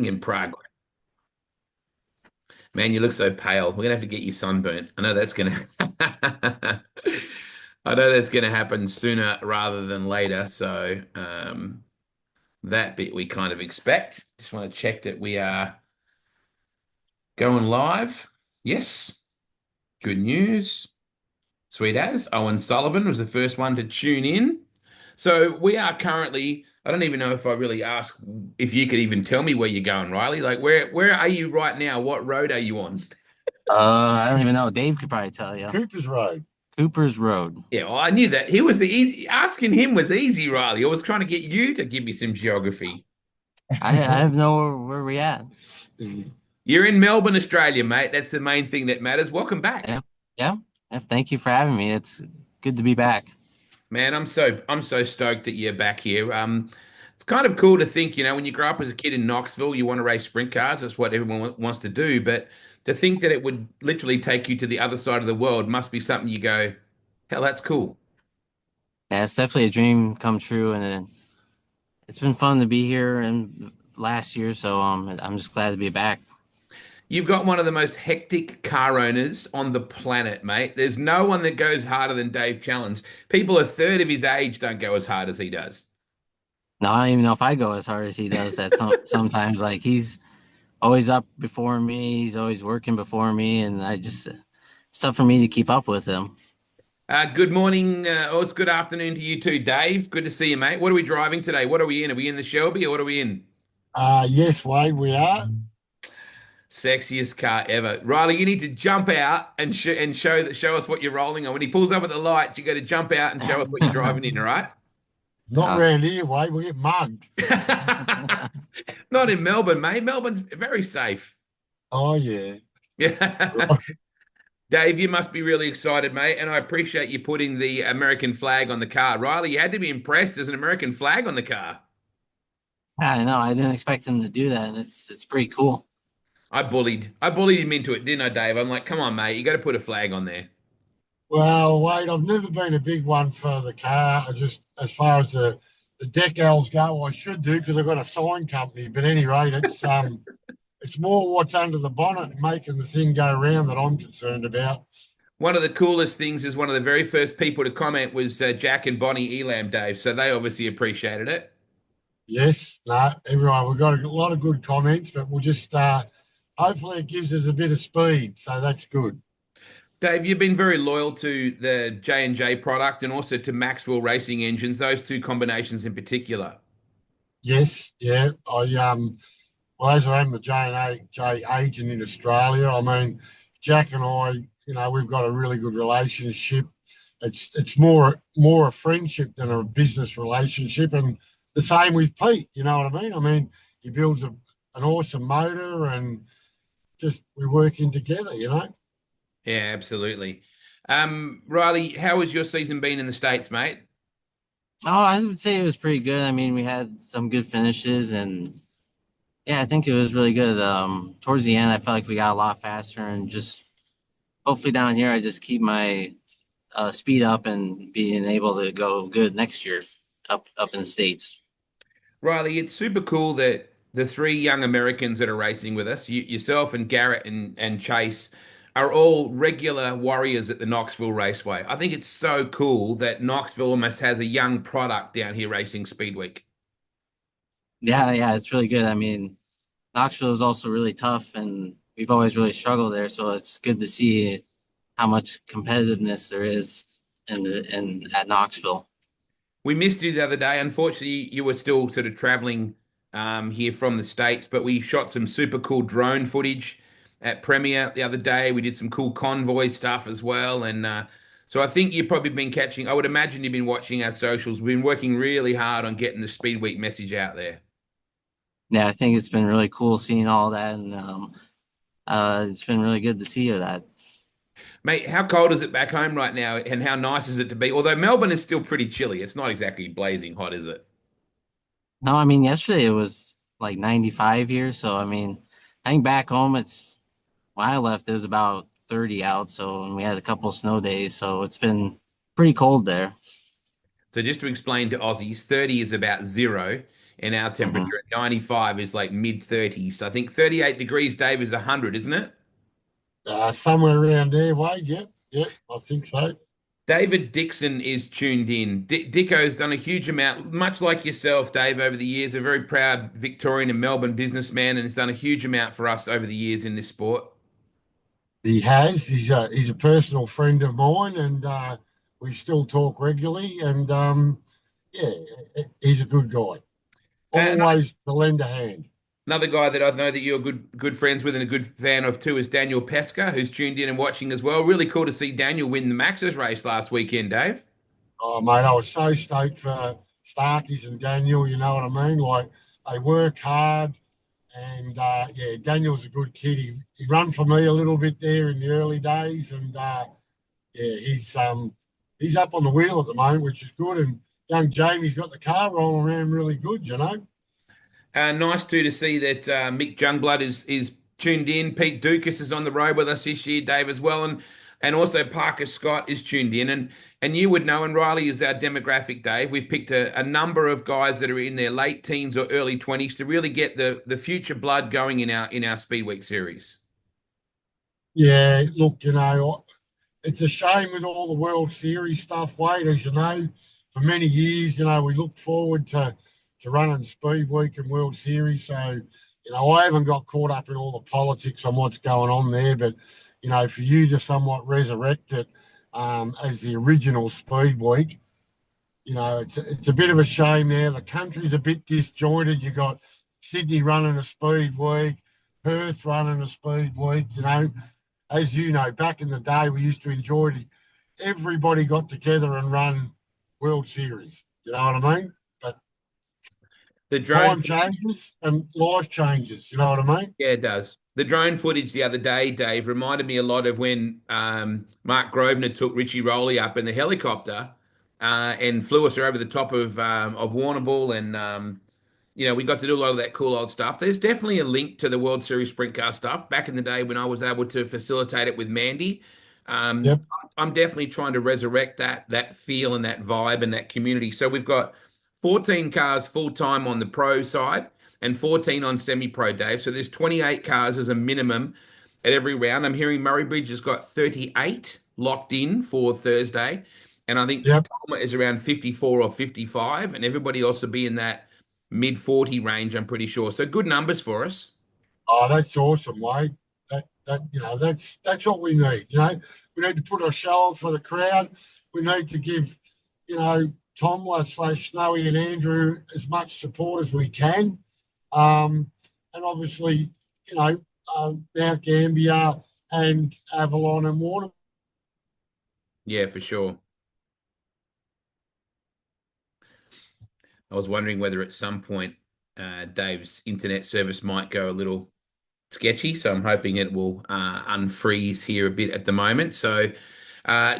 in Prague. Man, you look so pale. We're gonna have to get you sunburnt. I know that's gonna I know that's gonna happen sooner rather than later. So that bit we kind of expect. Just want to check that we are going live. Yes, good news. Sweet as. Owen Sullivan was the first one to tune in. So we are currently, I don't even know if I really asked if you could even tell me where you're going, Riley. Like where are you right now? What road are you on? I don't even know. Dave could probably tell you. Cooper's Road. Cooper's Road. Yeah, well, I knew that. He was the easy asking him was easy, Riley. I was trying to get you to give me some geography. I have no where we at. You're in Melbourne, Australia, mate. That's the main thing that matters. Welcome back. Yeah, yeah, yeah. Thank you for having me. It's good to be back. Man, I'm so stoked that you're back here. It's kind of cool to think, when you grow up as a kid in Knoxville, you want to race sprint cars. That's what everyone wants to do. But to think that it would literally take you to the other side of the world must be something you go, hell, that's cool. Yeah, it's definitely a dream come true, and it's been fun to be here and last year. So I'm just glad to be back. You've got one of the most hectic car owners on the planet, mate. There's no one that goes harder than Dave Challons. People a third of his age don't go as hard as he does. Now I don't even know if I go as hard as he does. That sometimes like he's always up before me. He's always working before me, and it's tough for me to keep up with him. Good morning, or it's good afternoon to you too, Dave. Good to see you, mate. What are we driving today? What are we in? Are we in the Shelby or what are we in? Yes, Wade, we are. Sexiest car ever. Riley, you need to jump out and show us what you're rolling on. When he pulls up at the lights, you got to jump out and show us what you're driving in, all right? Not round here, Wade. We'll get mugged. Not in Melbourne, mate. Melbourne's very safe. Oh, yeah. Yeah. Dave, you must be really excited, mate, and I appreciate you putting the American flag on the car. Riley, you had to be impressed. There's an American flag on the car. I know. I didn't expect him to do that, and it's pretty cool. I bullied him into it, didn't I, Dave? I'm like, come on, mate, you got to put a flag on there. Well, Wade, I've never been a big one for the car. I just, as far as the decals go, I should do because I've got a sign company. But at any rate, it's more what's under the bonnet making the thing go round that I'm concerned about. One of the coolest things is one of the very first people to comment was Jack and Bonnie Elam, Dave. So they obviously appreciated it. Yes, no, everyone, we've got a lot of good comments, but we'll just hopefully it gives us a bit of speed, so that's good. Dave, you've been very loyal to the J&J product and also to Maxwell Racing Engines, those two combinations in particular. Yes, yeah, well, as I am the J&J agent in Australia, I mean, Jack and I, we've got a really good relationship. It's more a friendship than a business relationship, and the same with Pete. You know what I mean? I mean, he builds an awesome motor, and just we're working together. Yeah, absolutely. Riley, how has your season been in the States, mate? Oh, I would say it was pretty good. I mean, we had some good finishes, and yeah, I think it was really good. Towards the end, I felt like we got a lot faster, and just hopefully down here, I just keep my speed up and being able to go good next year up in the States. Riley, it's super cool that the three young Americans that are racing with us, yourself and Garrett and Chase, are all regular warriors at the Knoxville Raceway. I think it's so cool that Knoxville almost has a young product down here racing Speedweek. Yeah, yeah, it's really good. I mean, Knoxville is also really tough, and we've always really struggled there. So it's good to see how much competitiveness there is in at Knoxville. We missed you the other day. Unfortunately, you were still sort of traveling here from the States, but we shot some super cool drone footage at Premier the other day. We did some cool convoy stuff as well. And so I think you've probably been catching, I would imagine you've been watching our socials. We've been working really hard on getting the Speed Week message out there. Yeah, I think it's been really cool seeing all that, and it's been really good to see that. Mate, how cold is it back home right now? And how nice is it to be? Although Melbourne is still pretty chilly. It's not exactly blazing hot, is it? No, I mean yesterday it was like 95 here, so I mean, I think back home it's when I left it was about 30 out, so and we had a couple of snow days, so it's been pretty cold there. So just to explain to Aussies, 30 is about zero. and our Mhm. temperature at 95 is like mid 30s. So I think 38 degrees, Dave, is 100, isn't it? Somewhere around there, Wade. Yep, yep, I think so. David Dixon is tuned in. Dicko's done a huge amount, much like yourself, Dave, over the years. A very proud Victorian and Melbourne businessman, and has done a huge amount for us over the years in this sport. He has. He's a personal friend of mine, and we still talk regularly. And yeah, he's a good guy. And Always to lend a hand. another guy that I know that you're good friends with and a good fan of too is Daniel Pesca, who's tuned in and watching as well. Really cool to see Daniel win the Max's race last weekend, Dave. Oh, mate, I was so stoked for Starkies and Daniel. You know what I mean? Like they work hard, and yeah, Daniel's a good kid. He run for me a little bit there in the early days, and yeah, he's up on the wheel at the moment, which is good. And young Jamie's got the car rolling around really good. You know. Nice too to see that Mick Jungblood is tuned in. Pete Dukas is on the road with us this year, Dave, as well, and also Parker Scott is tuned in. And you would know, and Riley is our demographic, Dave. We've picked a number of guys that are in their late teens or early 20s to really get the future blood going in our Speedweek series. Yeah, look, it's a shame with all the World Series stuff, Wade. As you know, for many years, we look forward to running Speed Week and World Series. So, I haven't got caught up in all the politics on what's going on there, but for you to somewhat resurrect it as the original Speed Week, it's a bit of a shame now. The country's a bit disjointed. You got Sydney running a Speed Week, Perth running a Speed Week. As you know, back in the day, we used to enjoy it. Everybody got together and run World Series. You know what I mean? But The drone time changes and life changes. You know what I mean? Yeah, it does. The drone footage the other day, Dave, reminded me a lot of when Mark Grosvenor took Richie Rowley up in the helicopter and flew us over the top of Warrnambool, and we got to do a lot of that cool old stuff. There's definitely a link to the World Series Sprint Car stuff. Back in the day when I was able to facilitate it with Mandy, um, Yep. I'm definitely trying to resurrect that feel and that vibe and that community. So we've got 14 cars full time on the pro side and 14 on semi-pro, Dave. So there's 28 cars as a minimum at every round. I'm hearing Murray Bridge has got 38 locked in for Thursday. And I think Yep. Tacoma is around 54 or 55, and everybody else will be in that mid 40 range, I'm pretty sure. So good numbers for us. Oh, that's awesome, Wade. That's what we need. We need to put our show on for the crowd. We need to give, Tomla/Snowy and Andrew as much support as we can. And obviously, Mount Gambier and Avalon and Warner. Yeah, for sure. I was wondering whether at some point Dave's internet service might go a little sketchy, so I'm hoping it will unfreeze here a bit at the moment. So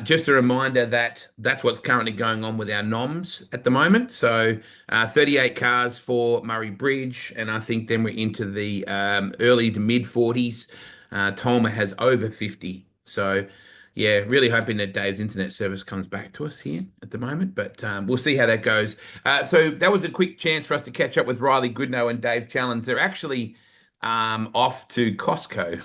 just a reminder that that's what's currently going on with our noms at the moment. So 38 cars for Murray Bridge, and I think then we're into the early to mid 40s. Tolma has over 50. So yeah, really hoping that Dave's internet service comes back to us here at the moment, but we'll see how that goes. So that was a quick chance for us to catch up with Riley Goodno and Dave Challons. They're actually off to Costco,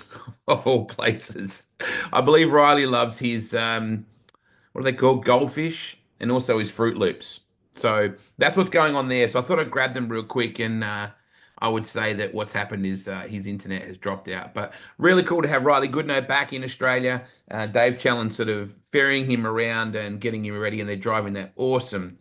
of all places. I believe Riley loves his what are they called? Goldfish, and also his Fruit Loops. So that's what's going on there. So I thought I'd grab them real quick, and I would say that what's happened is his internet has dropped out. But really cool to have Riley Goodno back in Australia. Dave Challenge sort of ferrying him around and getting him ready, and they're driving that awesome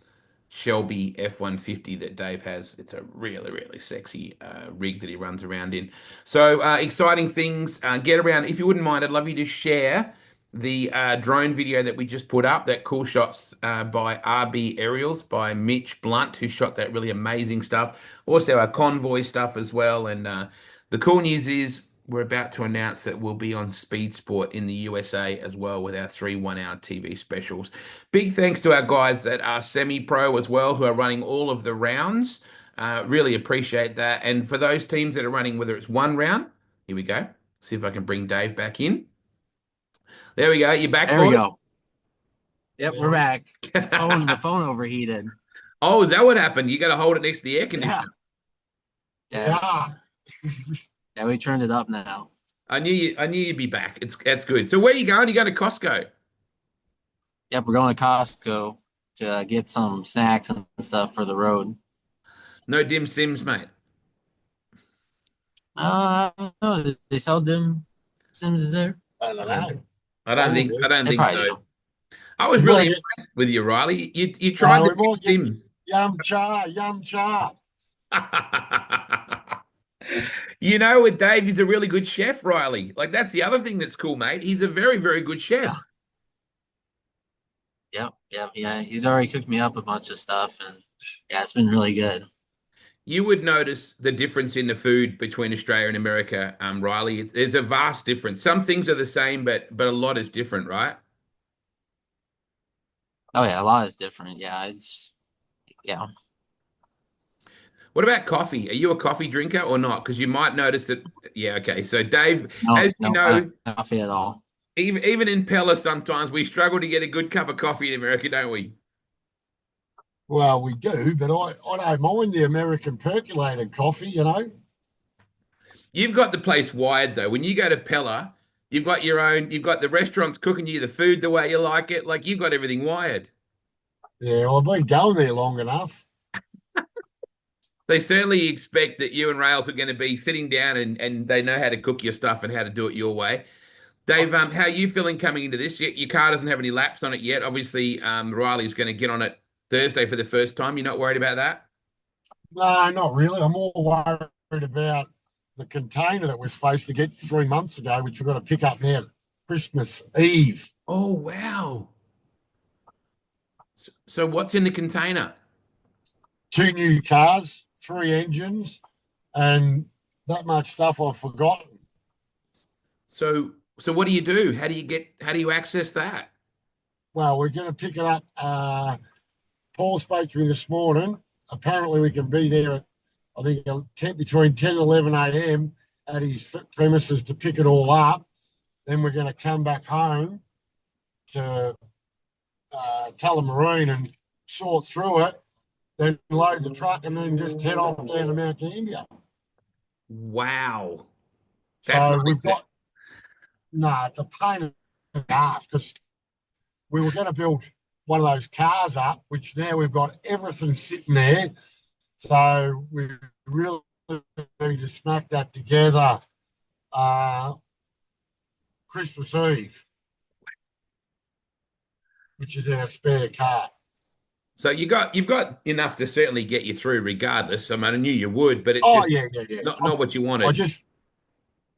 Shelby F-150 that Dave has. It's a really, really sexy rig that he runs around in. So exciting things. Get around. If you wouldn't mind, I'd love you to share the drone video that we just put up, that cool shots by RB Aerials by Mitch Blunt, who shot that really amazing stuff. Also our convoy stuff as well. And the cool news is we're about to announce that we'll be on Speed Sport in the USA as well with our 3 1-hour TV specials. Big thanks to our guys that are semi-pro as well, who are running all of the rounds. Really appreciate that. And for those teams that are running, whether it's one round, here we go. See if I can bring Dave back in. There we go. You're back, There we boy. go. Yep, we're back. The phone overheated. Oh, is that what happened? You got to hold it next to the air Yeah. conditioner. Yeah, Yeah. yeah, we turned it up now. I knew you'd be back. That's good. So where are you going? You go to Costco. Yep, we're going to Costco to get some snacks and stuff for the road. No dim sims, mate. I don't know. Did they sell them Sims is there? I don't know. I Probably. don't They think probably so. do. I was We really might get, impressed with you, Riley. You tried the we might get dim yum cha, yum cha. sim. You know, with Dave, he's a really good chef, Riley. Like that's the other thing that's cool, mate. He's a very, very good Yeah. chef. Yep, yep, yeah. He's already cooked me up a bunch of stuff, and yeah, it's been really good. You would notice the difference in the food between Australia and America, Riley. There's a vast difference. Some things are the same, but a lot is different, right? Oh yeah, a lot is different. Yeah, it's yeah. What about coffee? Are you a coffee drinker or not? Because you might notice that. Yeah, okay. So, Dave, No, as you no, not know, coffee at all. even in Pella, sometimes we struggle to get a good cup of coffee in America, don't we? Well, we do, but I don't mind the American percolated coffee, you know. You've got the place wired though. When you go to Pella, you've got your own. You've got the restaurants cooking you the food the way you like it. Like you've got everything wired. Yeah, well, I've been going there long enough. They certainly expect that you and Rails are going to be sitting down and they know how to cook your stuff and how to do it your way. Dave, how are you feeling coming into this? Your car doesn't have any laps on it yet. Obviously, Riley's going to get on it Thursday for the first time. You're not worried about that? No, not really. I'm more worried about the container that we're supposed to get 3 months ago, which we've got to pick up now Christmas Eve. Oh, wow. So what's in the container? 2 new cars, 3 engines, and that much stuff I've forgotten. So what do you do? How do you access that? Well, we're going to pick it up. Paul spoke to me this morning. Apparently, we can be there at, I think, between 10 and 11 a.m. at his premises to pick it all up. Then we're going to come back home to Tullamarine and sort through it, then load the truck and then just head off down to Mount Gambier. Wow. That's So not we've easy. got, no, it's a pain in the ass because we were going to build one of those cars up, which now we've got everything sitting there. So we really need to smack that together Christmas Eve, which is our spare car. So you've got enough to certainly get you through regardless. I mean, I knew you would, but it's Oh, just yeah, yeah, yeah. not what you I wanted. just,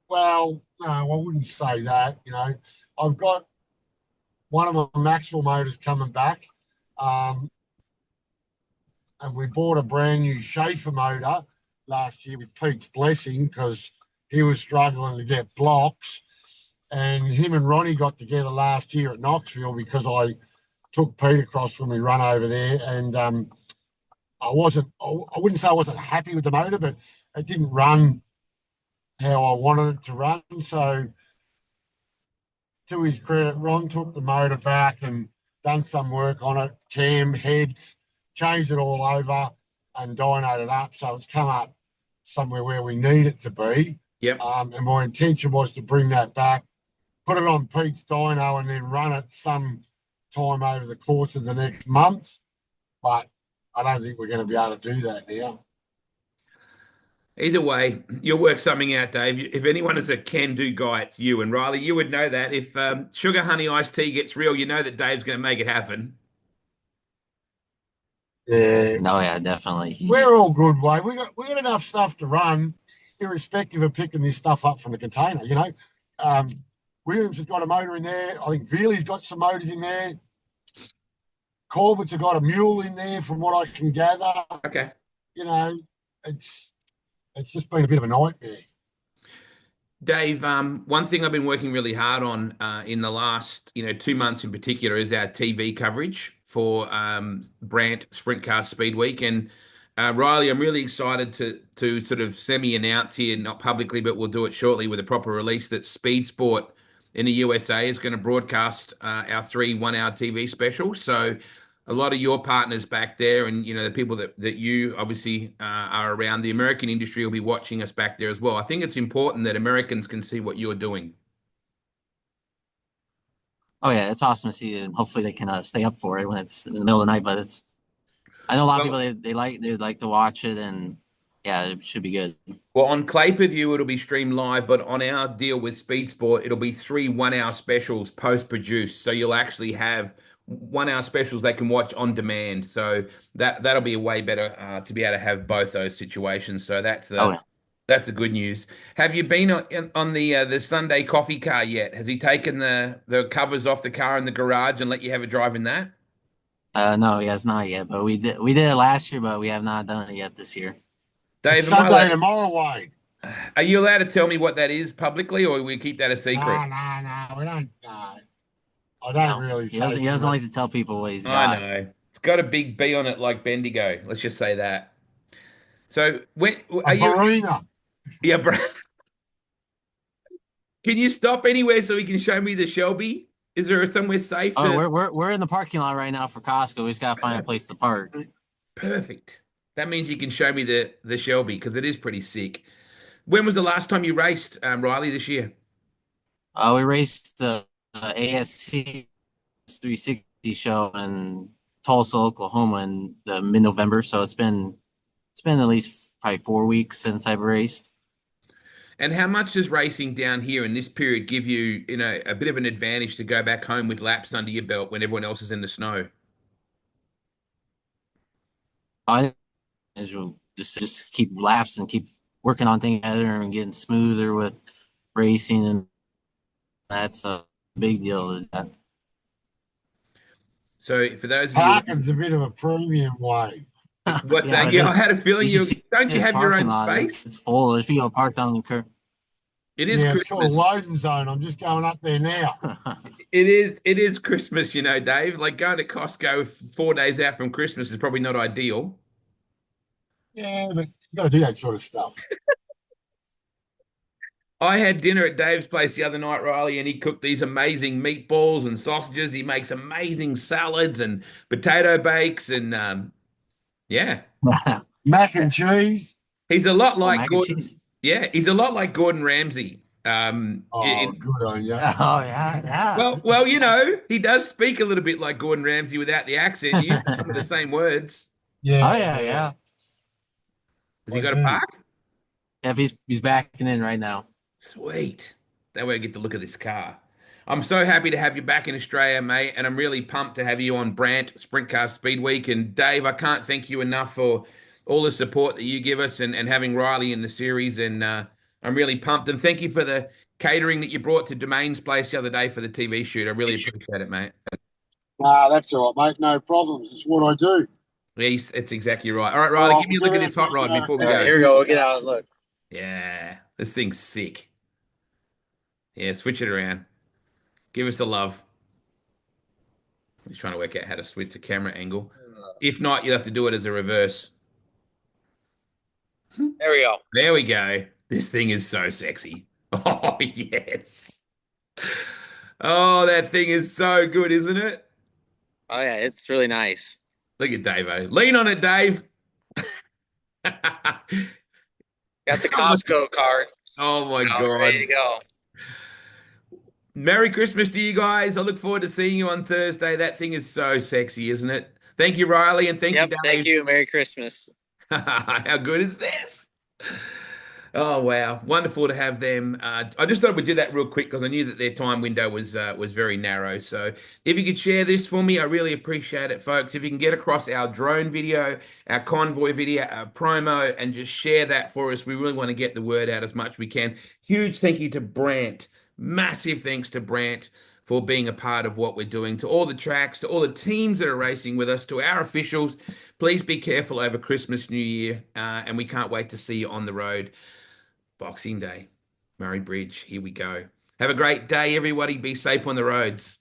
well, no, I wouldn't say that. You know, I've got one of my Maxwell motors coming back. Um, and we bought a brand new Schaefer motor last year with Pete's blessing because he was struggling to get blocks. And him and Ronnie got together last year at Knoxville because I took Pete across when we run over there. And I wouldn't say I wasn't happy with the motor, but it didn't run how I wanted it to run. So, to his credit, Ron took the motor back and done some work on it, cam, heads, changed it all over and dynoed it up. So it's come up somewhere where we need it to be. Yep. And my intention was to bring that back, put it on Pete's dyno and then run it some time over the course of the next month. But I don't think we're going to be able to do that now. Either way, you'll work something out, Dave. If anyone is a can-do guy, it's you. And Riley, you would know that. If sugar honey iced tea gets real, you know that Dave's going to make it happen. Yeah, No, yeah, definitely. we're all good, way. We got enough stuff to run, irrespective of picking this stuff up from the container. You know, um, Williams has got a motor in there. I think Veely's got some motors in there. Corbett's have got a mule in there, from what I can gather. Okay. You know, it's just been a bit of a nightmare. Dave, one thing I've been working really hard on in the last, 2 months in particular is our TV coverage for Brandt Sprintcar Speedweek. And Riley, I'm really excited to sort of semi-announce here, not publicly, but we'll do it shortly with a proper release that Speed Sport in the USA is going to broadcast our 3 1-hour TV specials. So a lot of your partners back there, and the people that you obviously are around. The American industry will be watching us back there as well. I think it's important that Americans can see what you're doing. Oh yeah, it's awesome to see it, and hopefully they can stay up for it when it's in the middle of the night. But it's I know a lot of people Well, they like to watch it, and yeah, it should be good. well, on Clay Per View, it'll be streamed live, but on our deal with Speed Sport, it'll be 3 1-hour specials post-produced. So you'll actually have 1 hour specials they can watch on demand. So that'll be a way better to be able to have both those situations. So that's Oh the yeah. that's the good news. Have you been on the Sunday coffee car yet? Has he taken the covers off the car in the garage and let you have a drive in that? No, yeah, it's not yet, but we did it last year, but we have not done it yet this year. It's Dave, Sunday tomorrow, Wayne. are you allowed to tell me what that is publicly, or we keep that a secret? No, no, no, we don't. No, I You don't know, really he say doesn't he too doesn't much. like to tell people what he's I got. know. It's got a big B on it like Bendigo. Let's just say that. So when A are you Barina. yeah, bro, can you stop anywhere so he can show me the Shelby? Is there somewhere safe Oh, to we're in the parking lot right now for Costco. We just gotta find a place to park. perfect. That means you can show me the Shelby because it is pretty sick. When was the last time you raced, Riley, this year? We raced the ASC 360 show in Tulsa, Oklahoma in the mid-November. So it's been at least probably 4 weeks since I've raced. And how much does racing down here in this period give you, a bit of an advantage to go back home with laps under your belt when everyone else is in the snow? I just keep laps and keep working on things better and getting smoother with racing, and that's a big deal. So for those of you, Parking's a bit of a premium, Wayne. what's Yeah, that? but Yeah, I had a feeling you should see don't you this have your parking own lot. space? It's full. There's people parked on the curb. It is Yeah, it's called a Christmas. loading zone. I'm just going up there now. It is Christmas, Dave. Like going to Costco 4 days out from Christmas is probably not ideal. Yeah, but you got to do that sort of stuff. I had dinner at Dave's place the other night, Riley, and he cooked these amazing meatballs and sausages. He makes amazing salads and potato bakes, and yeah, Mac and cheese. he's a lot Oh, like mac and Gordon. cheese. Yeah, he's a lot like Gordon Ramsay. Oh, good on you. Oh yeah, yeah. Well, he does speak a little bit like Gordon Ramsay without the accent. He uses some of the same words. Oh Yeah, yeah, yeah, yeah. Has he I got a do. park? Yeah, if he's backing in right now. Sweet. That way I get to look at this car. I'm so happy to have you back in Australia, mate, and I'm really pumped to have you on Brandt Sprintcar Speedweek. And Dave, I can't thank you enough for all the support that you give us and having Riley in the series. And I'm really pumped. And thank you for the catering that you brought to Domain's place the other day for the TV shoot. I really appreciate it, mate. Nah, that's all right, mate. No problems. It's what I do. Yes, it's exactly right. All right, All Riley, right, give we'll me a look get at out this hot rod the before we All right, go. here we go. We'll get out. Look. Yeah, this thing's sick. Yeah, switch it around. Give us the love. He's trying to work out how to switch the camera angle. If not, you'll have to do it as a reverse. There we go. There we go. This thing is so sexy. Oh, yes. Oh, that thing is so good, isn't it? Oh yeah, it's really nice. Look at Dave. Lean on it, Dave. Got the Costco card. Oh my Now ready to God. go. Merry Christmas to you guys. I look forward to seeing you on Thursday. That thing is so sexy, isn't it? Thank you, Riley, and thank you, Yep. Thank Dave. you. Merry Christmas. How good is this? Oh wow, wonderful to have them. I just thought we'd do that real quick because I knew that their time window was very narrow. So if you could share this for me, I really appreciate it, folks. If you can get across our drone video, our convoy video, our promo, and just share that for us, we really want to get the word out as much as we can. Huge thank you to Brandt. Massive thanks to Brandt for being a part of what we're doing. To all the tracks, to all the teams that are racing with us, to our officials, please be careful over Christmas, New Year, and we can't wait to see you on the road. Boxing Day, Murray Bridge. Here we go. Have a great day, everybody. Be safe on the roads.